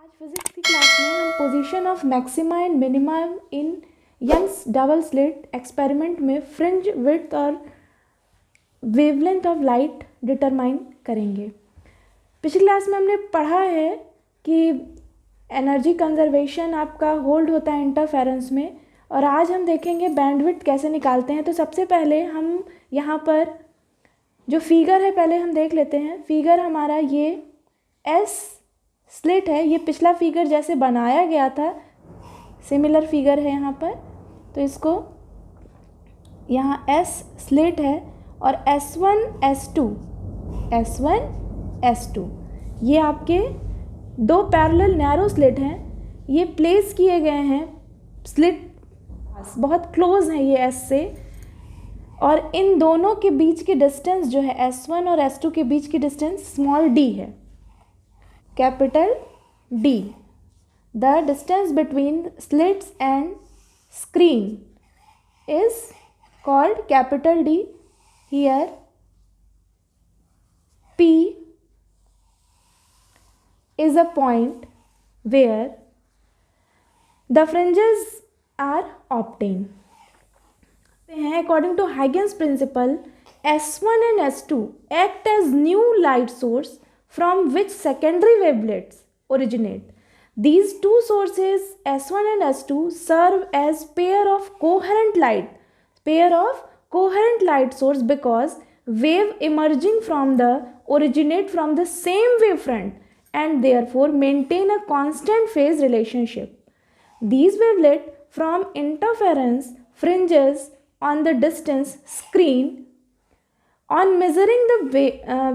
आज फिजिक्स की क्लास में हम position of maxima and minima in Young's double slit experiment में फ्रिंज विड्थ और वेवलेंथ ऑफ लाइट डिटरमाइन करेंगे। पिछली क्लास में हमने पढ़ा है कि एनर्जी कंजर्वेशन आपका होल्ड होता है इंटरफेरेंस में, और आज हम देखेंगे बैंडविड्थ कैसे निकालते हैं। तो सबसे पहले हम यहाँ पर जो फिगर है पहले हम देख लेते हैं। फिगर हमारा ये एस स्लिट है, ये पिछला फिगर जैसे बनाया गया था सिमिलर फिगर है यहाँ पर। तो इसको यहाँ एस स्लिट है और S1 S2 ये आपके दो पैरेलल नैरो स्लिट हैं। ये प्लेस किए गए हैं स्लिट बहुत क्लोज हैं ये S से, और इन दोनों के बीच की डिस्टेंस जो है S1 और S2 के बीच की डिस्टेंस स्मॉल d है, capital D। The distance between slits and screen is called capital D. Here P is a point where the fringes are obtained. According to Huygens principle, S1 and S2 act as new light source from which secondary wavelets originate. These two sources S1 and S2 serve as pair of coherent light source because wave emerging from the originate from the same wavefront and therefore maintain a constant phase relationship. These wavelets from interference fringes on the distance screen. On measuring the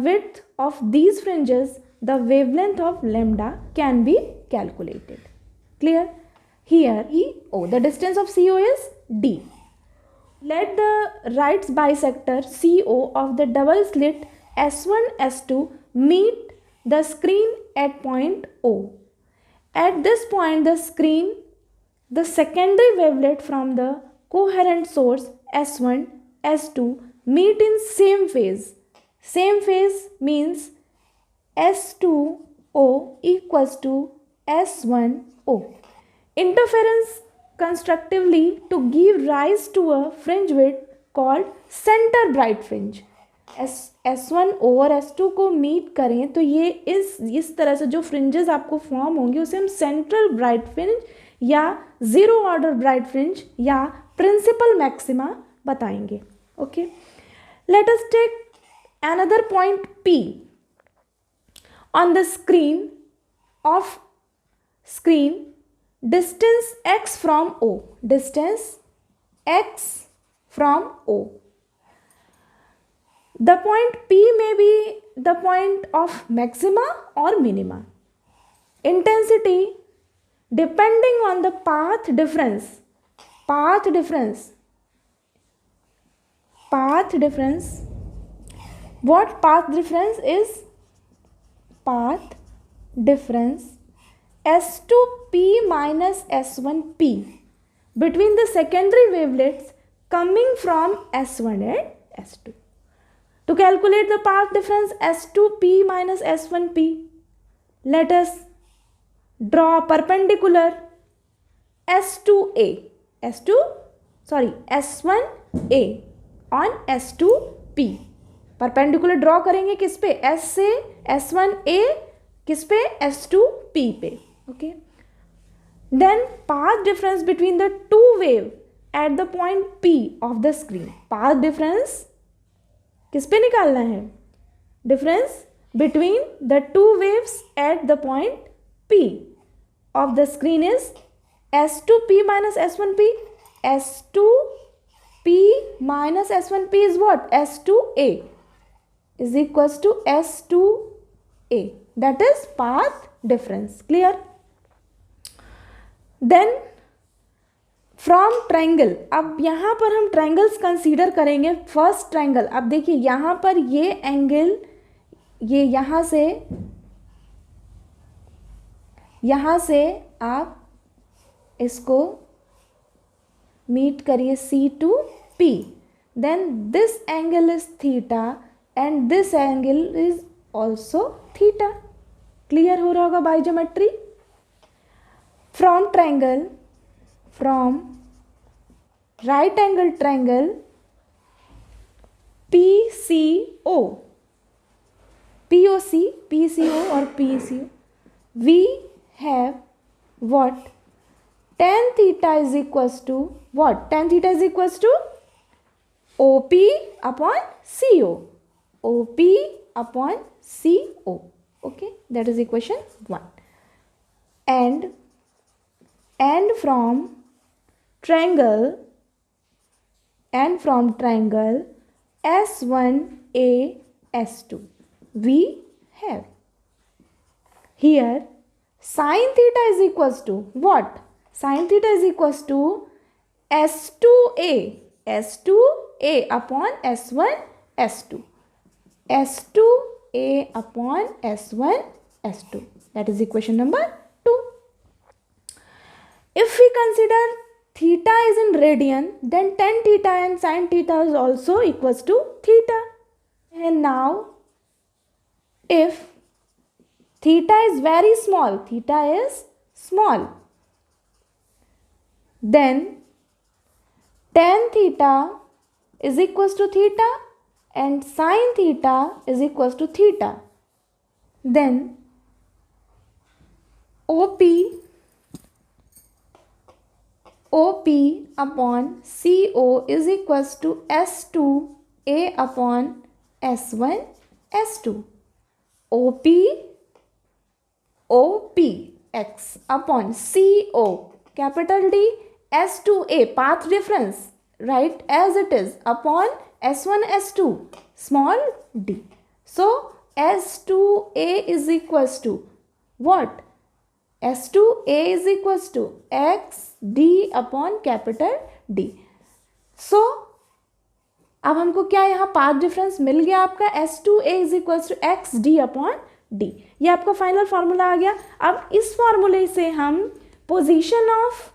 width of these fringes, the wavelength of lambda can be calculated. Clear? Here EO, the distance of CO is D. Let the right bisector CO of the double slit S1 S2 meet the screen at point O. At this point, the secondary wavelet from the coherent source S1 S2 meet in same phase. Same phase means S2O equals to S1O. Interference constructively to give rise to a fringe width called center bright fringe. S1O और S2 को meet करें तो ये इस तरह से जो fringes आपको फॉर्म होंगे उसे हम सेंट्रल ब्राइट फ्रिंज या जीरो ऑर्डर ब्राइट फ्रिंज या प्रिंसिपल मैक्सिमा बताएंगे। Okay, let us take another point P. On the screen, distance x from O. The point P may be the point of maxima or minima. Intensity depending on the path difference. What path difference is? Path difference S2P minus S1P between the secondary wavelets coming from S1 and S2. To calculate the path difference S2P minus S1P, let us draw perpendicular S1A on S2P। Perpendicular draw करेंगे किस पे? S से S1A, किस पे? S2P पे। Okay, then path difference between the two wave at the point P of the screen. Path difference किस पे निकालना है? Difference between the two waves at the point P of the screen is S2P minus S1P. S2P minus S1P is what? S2A is equals to S2A. That is path difference. Clear? Then from triangle, अब यहाँ पर हम triangles consider करेंगे। First triangle, अब देखिए यहाँ पर ये एंगल, ये यहाँ से आप इसको मीट करिए C to P. Then this angle is theta and this angle is also theta. Clear हो रहा होगा by geometry. from right angle triangle PCO, POC, PCO or PCO, we have what? Tan theta is equals to what? Tan theta is equals to OP upon CO. OP upon CO. Okay, that is equation 1. And from triangle S1A S2 we have here sin theta is equals to what? Sin theta is equals to S2A upon S1 S2. S2A upon S1 S2. That is equation number 2. If we consider theta is in radian, then tan theta and sin theta is also equals to theta. And now if theta is very small, then tan theta is equals to theta and sin theta is equals to theta. Then OP upon CO is equals to S2A upon S1 S2. OP X upon CO capital D S2A path difference, right, as it is, upon S1 S2 small d. So S2A is equals to what? S2A is equals to XD upon capital D. So अब हमको क्या यहाँ path difference मिल गया आपका S2A is equals to XD upon D. ये आपका final formula आ गया. अब इस फार्मूले से हम पोजीशन ऑफ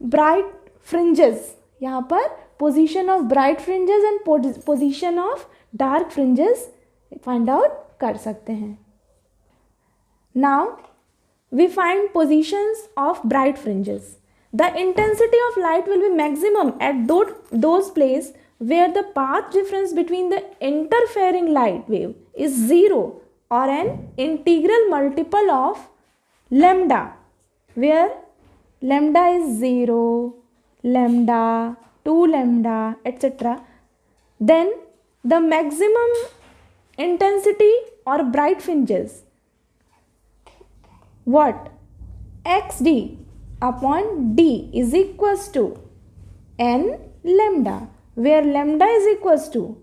ब्राइट फ्रिंजेस, यहाँ पर position of bright fringes and position of dark fringes find out कर सकते हैं. Now we find positions of bright fringes. The intensity of light will be maximum at those places where the path difference between the interfering light wave is 0 or an integral multiple of lambda, where lambda is 0, lambda, 2 lambda, etc. Then the maximum intensity or bright fringes, what? XD upon D is equals to n lambda, where lambda is equals to,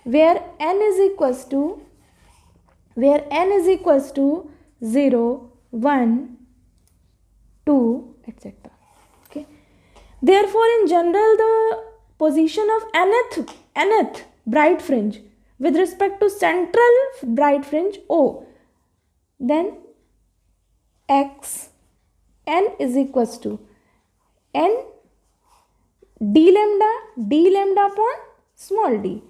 where n is equals to 0, 1, 2, etc. Okay. Therefore, in general, the position of nth bright fringe with respect to central bright fringe O, then x n is equals to n d lambda upon small d.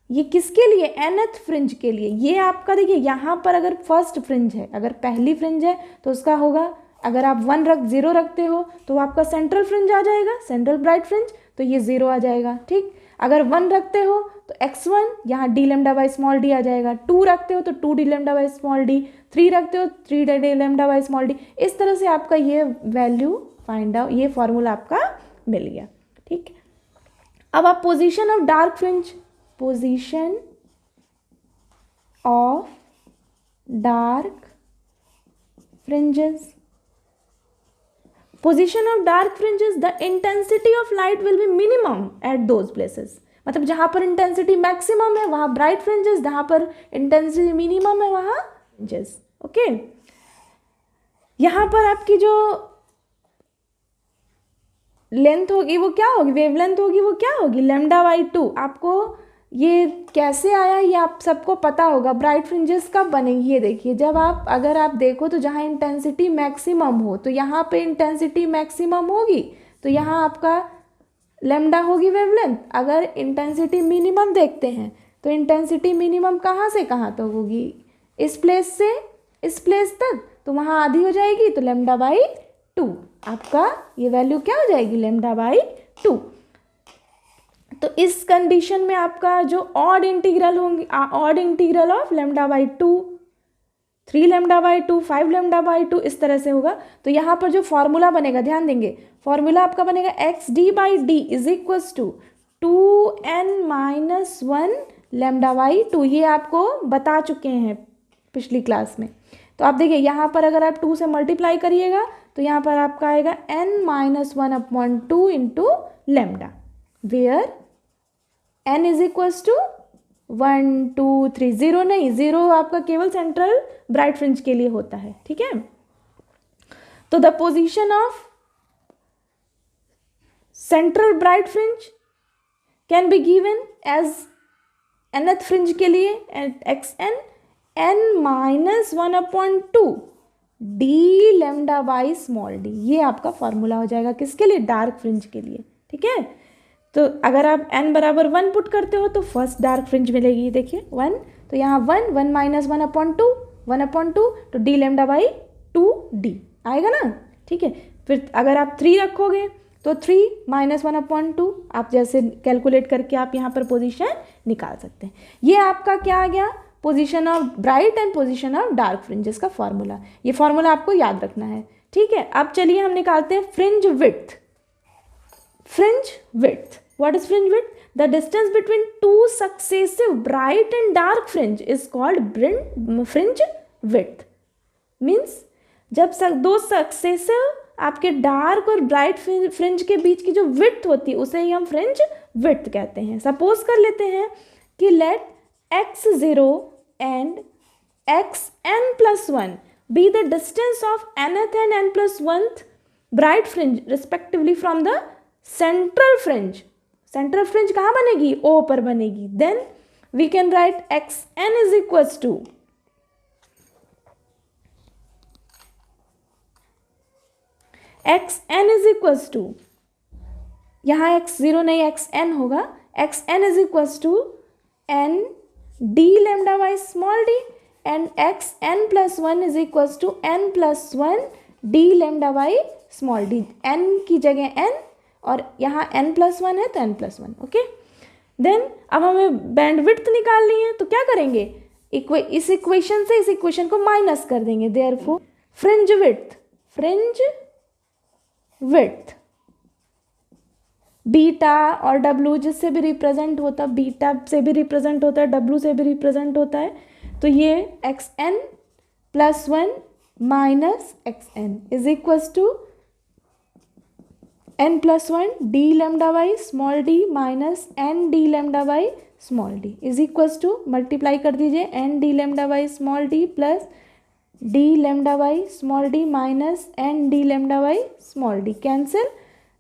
ये किसके लिए? nth fringe के लिए. ये आपका देखिए यहाँ पर अगर फर्स्ट फ्रिंज है, अगर पहली फ्रिंज है तो उसका होगा, अगर आप 0 रखते हो तो आपका सेंट्रल फ्रिंज आ जाएगा, सेंट्रल ब्राइट फ्रिंज, तो ये 0 आ जाएगा. ठीक. अगर 1 रखते हो तो x1 यहाँ d lambda by small d आ जाएगा. 2 रखते हो तो 2 d lambda by small d. 3 रखते हो 3 d lambda by small d. इस तरह से आपका ये वैल्यू फाइंड आउट, ये फॉर्मूला आपका मिल गया. ठीक. अब आप position of dark fringe, position of dark fringes, position of dark fringes, the intensity of light will be minimum at those places. मतलब जहाँ पर इंटेंसिटी मैक्सिमम है वहाँ ब्राइट फ्रिंजेस, जहाँ पर इंटेंसिटी मिनिमम है वहाँ फ्रिंजेस. ओके. यहाँ पर आपकी जो लेंथ होगी वो क्या होगी, वेवलेंथ होगी वो क्या होगी, λ/2. आपको ये कैसे आया ये आप सबको पता होगा. ब्राइट फ्रिंजेस कब बनेगी, ये देखिए, जब आप, अगर आप देखो तो जहाँ इंटेंसिटी मैक्सिमम हो तो यहाँ पे इंटेंसिटी मैक्सिमम होगी तो यहाँ आपका लैम्डा होगी वेवलेंथ. अगर इंटेंसिटी मिनिमम देखते हैं तो इंटेंसिटी मिनिमम कहाँ से कहाँ तक होगी, इस प्लेस से इस प्लेस तक, तो वहाँ आधी हो जाएगी तो λ/2. 2। आपका ये वैल्यू क्या हो जाएगी, लैम्डा बाई 2। तो इस कंडीशन में आपका जो ऑड इंटीग्रल होंगे, odd integral of lambda by 2, 3 lambda by 2, 5 lambda by 2, इस तरह से होगा। तो यहाँ पर जो फॉर्मूला बनेगा, ध्यान देंगे, फॉर्मूला आपका बनेगा x D by D is equals to 2n-1 lambda by 2। ये आपको बता चुके हैं पिछली क्लास में। तो आप देखिए यहाँ पर अगर आप 2 से मल्टीप्लाई करिएगा तो यहाँ पर आपका आएगा n-1/2 into lambda, where n is equals to 1 2 3, 0 नहीं, 0 आपका केवल सेंट्रल ब्राइट फ्रिंज के लिए होता है, ठीक है। तो the position of central bright fringe can be given as nth fringe के लिए xn n-1/2 D lambda by small D. ये आपका फॉर्मूला हो जाएगा किसके लिए, डार्क फ्रिंज के लिए, ठीक है। तो अगर आप n बराबर 1 पुट करते हो तो फर्स्ट डार्क फ्रिंज मिलेगी, देखिए 1, तो यहाँ 1 1-1/2 1/2 तो डी लैम्डा बाई 2d आएगा ना, ठीक है। फिर अगर आप 3 रखोगे तो 3 -1/2, आप जैसे कैलकुलेट करके आप यहाँ पर पोजीशन निकाल सकते हैं। ये आपका क्या आ गया, position of bright and position of dark fringes का फॉर्मूला। ये फॉर्मूला आपको याद रखना है, ठीक है। अब चलिए हम निकालते हैं fringe width. Fringe width. What is fringe width? The distance between two successive bright and dark fringe is called fringe width. Means जब दो सक्सेसिव आपके डार्क और ब्राइट फ्रिंज के बीच की जो विड्थ होती है उसे ही हम फ्रिंज विड्थ कहते हैं। सपोज कर लेते हैं कि late x0 and xn+1 be the distance of nth and n+1th bright fringe respectively from the central fringe. Central fringe कहाँ बनेगी, ओ पर बनेगी। Then we can write xn is equals to यहाँ x0 नहीं xn होगा, xn is equals to n d lambda by small d and xn+1 is equals to n+1 d lambda by small d। n की जगह n और यहाँ n+1 है तो n+1, okay. Then अब हमें बैंडविड्थ निकालनी है तो क्या करेंगे, इस इक्वेशन से इस इक्वेशन को माइनस कर देंगे। देयरफॉर फ्रिंज विड्थ बीटा और डब्लू जिससे भी रिप्रेजेंट होता, बीटा से भी रिप्रेजेंट होता है, डब्लू से भी रिप्रेजेंट होता है। तो ये xn+1 minus xn is equals to n+1 d lambda by small d minus n d lambda by small d is equals to, multiply कर दीजिए, n d lambda by small d plus d lambda by small d minus n d lambda by small d, cancel.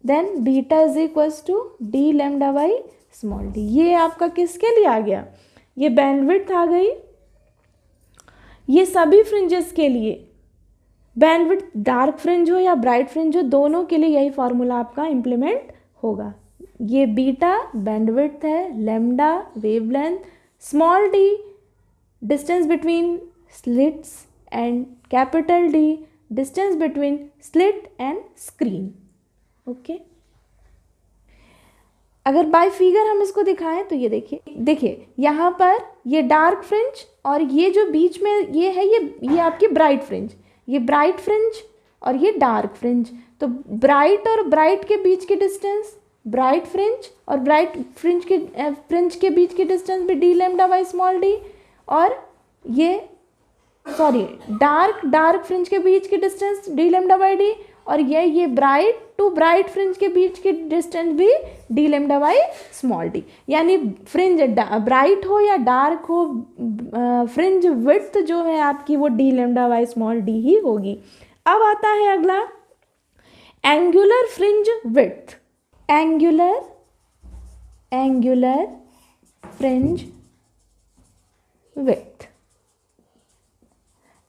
Then beta is equals to d lambda by small d। ये आपका किसके लिए आ गया, ये bandwidth आ गई। ये सभी fringes के लिए, बैंडविड्थ डार्क फ्रिंज हो या ब्राइट फ्रिंज हो, दोनों के लिए यही फॉर्मूला आपका इम्प्लीमेंट होगा। ये बीटा बैंडविड्थ है, lambda wavelength, small d distance between slits and capital D distance between slit and screen, okay. अगर बाय फिगर हम इसको दिखाएं तो ये देखिए यहाँ पर ये डार्क फ्रिंज और ये जो बीच में ये है, ये आपकी ब्राइट फ्रिंज, ये ब्राइट फ्रिंज और ये डार्क फ्रिंज। तो ब्राइट और ब्राइट के बीच की डिस्टेंस, ब्राइट फ्रिंज और ब्राइट फ्रिंज के बीच की डिस्टेंस भी d lambda by small d, और ये डार्क फ्रिंज के बीच की distance d lambda by d, और ये ब्राइट टू ब्राइट फ्रिंज के बीच की डिस्टेंस भी d lambda by small d। यानी फ्रिंज ब्राइट हो या डार्क हो, फ्रिंज विड्थ जो है आपकी वो d lambda by small d ही होगी। अब आता है अगला angular fringe width. Angular fringe width,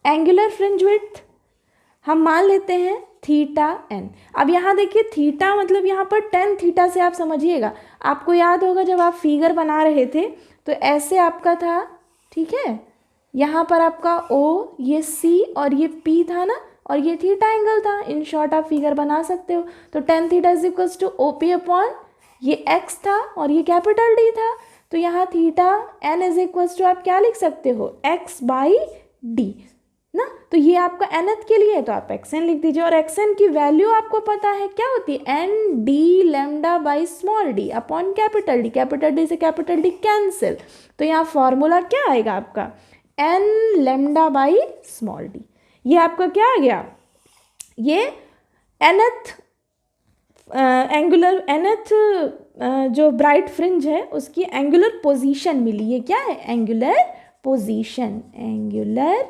angular fringe width हम मान लेते हैं थीटा n। अब यहाँ देखिए थीटा मतलब यहाँ पर tan थीटा से आप समझिएगा, आपको याद होगा जब आप फिगर बना रहे थे तो ऐसे आपका था, ठीक है। यहाँ पर आपका O, ये C और ये P था ना, और ये थीटा एंगल था। इन शॉर्ट आप फिगर बना सकते हो। तो tan theta is equals to OP upon ये x था और ये कैपिटल D था, तो यहाँ theta n is equals to आप क्या लिख सकते हो, x/d ना। तो ये आपका nth के लिए है तो आप xn लिख दीजिए। और xn की वैल्यू आपको पता है क्या होती है, n d lambda by small d upon capital D। Capital D से कैपिटल D कैंसिल, तो यहाँ फॉर्मूला क्या आएगा आपका, n lambda by small d। ये आपका क्या आ गया, ये nth एंगुलर nth जो ब्राइट फ्रिंज है उसकी एंगुलर पोजीशन मिली। ये क्या है, एंगुलर पोजीशन, एंगुलर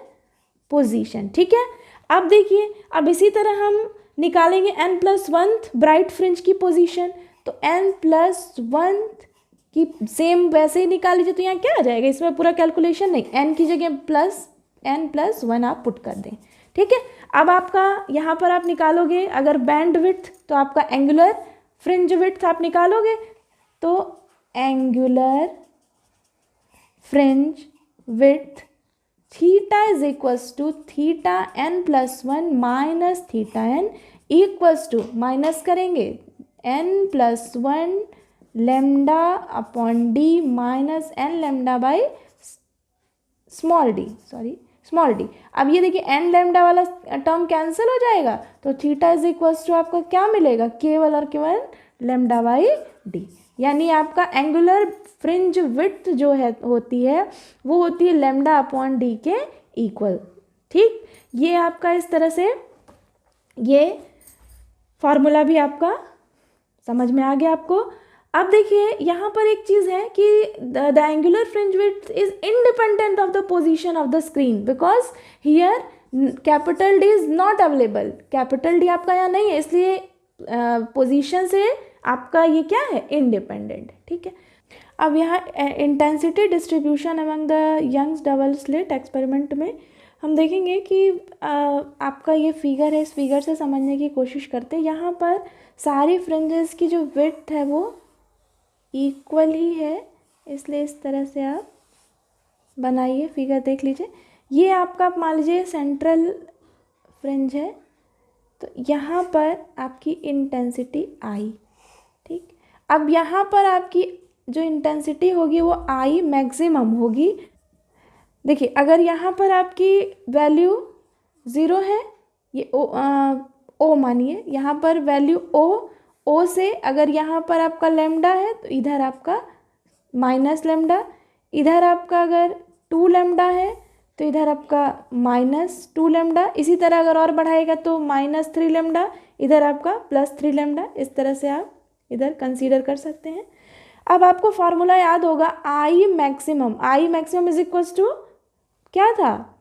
पोजीशन, ठीक है। अब देखिए, अब इसी तरह हम निकालेंगे n+1 ब्राइट फ्रिंज की पोजीशन। तो n+1 की सेम वैसे ही निकाल लीजिए। तो यहाँ क्या आ जाएगा, इसमें पूरा कैलकुलेशन नहीं, n की जगह n+1 आप पुट कर दें, ठीक है। अब आपका यहाँ पर आप निकालोगे अगर बैंड विड्थ, तो आपका एंगुलर फ्रिंज विड्थ आप निकालोगे, तो angular fringe width theta is equals to theta n+1 minus theta n equals to, minus करेंगे n+1 lambda upon d minus n lambda by small d। अब ये देखिए n लैम्डा वाला टर्म कैंसिल हो जाएगा, तो थीटा इज इक्वल्स टू आपको क्या मिलेगा, केवल और केवल लैम्डा बाई d। यानी आपका एंगुलर फ्रिंज विड्थ जो है होती है वो होती है लैम्डा अपॉन d के इक्वल, ठीक। ये आपका इस तरह से ये फॉर्मूला भी आपका समझ में आ गया आपको। अब देखिए यहाँ पर एक चीज़ है कि the angular fringe width is independent of the position of the screen, because here capital D is not available. Capital D आपका यहाँ नहीं है, इसलिए पोजीशन से आपका ये क्या है, इंडिपेंडेंट, ठीक है। अब यहाँ intensity distribution among the Young's double slit experiment में हम देखेंगे कि आपका ये फिगर है, इस फिगर से समझने की कोशिश करते हैं। यहाँ पर सारी फ्रिंजेस की जो विड्थ है वो इक्वल ही है, इसलिए इस तरह से आप बनाइए, फिगर देख लीजिए। ये आपका मान लीजिए सेंट्रल फ्रिंज है, तो यहाँ पर आपकी इंटेंसिटी आई, ठीक। अब यहाँ पर आपकी जो इंटेंसिटी होगी वो आई मैक्सिमम होगी। देखिए अगर यहाँ पर आपकी वैल्यू 0 है, ये ओ मानिए, यहाँ पर वैल्यू ओ से अगर यहाँ पर आपका लैम्डा है तो इधर आपका माइनस लैम्डा, इधर आपका अगर 2 लैम्डा है तो इधर आपका -2 लैम्डा, इसी तरह अगर और बढ़ाएगा तो -3 लैम्डा, इधर आपका +3 लैम्डा। इस तरह से आप इधर कंसीडर कर सकते हैं। अब आपको फार्मूला याद होगा, I maximum is equals to क्या था,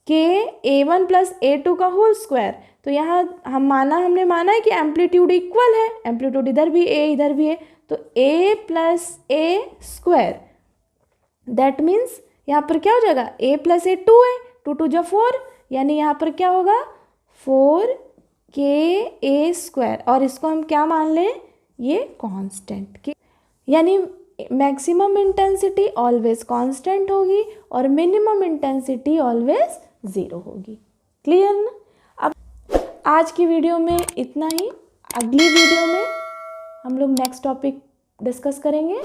KA1 + A2 का होल स्क्वायर। तो यहाँ हमने माना है कि एम्पलीट्यूड इक्वल है, एम्पलीट्यूड इधर भी A इधर भी है, तो A + A², दैट मीन्स यहाँ पर क्या हो जाएगा, A + A 2 है, 2 2 = 4, यानी यहाँ पर क्या होगा 4KA², और इसको हम क्या मान लें, ये कांस्टेंट, यानी मैक्सिमम इंटेंसिटी ऑलवेज कांस्टेंट होगी और मिनिमम इंटेंसिटी ऑलवेज 0 होगी। क्लियर ना। अब आज की वीडियो में इतना ही, अगली वीडियो में हम लोग नेक्स्ट टॉपिक डिस्कस करेंगे।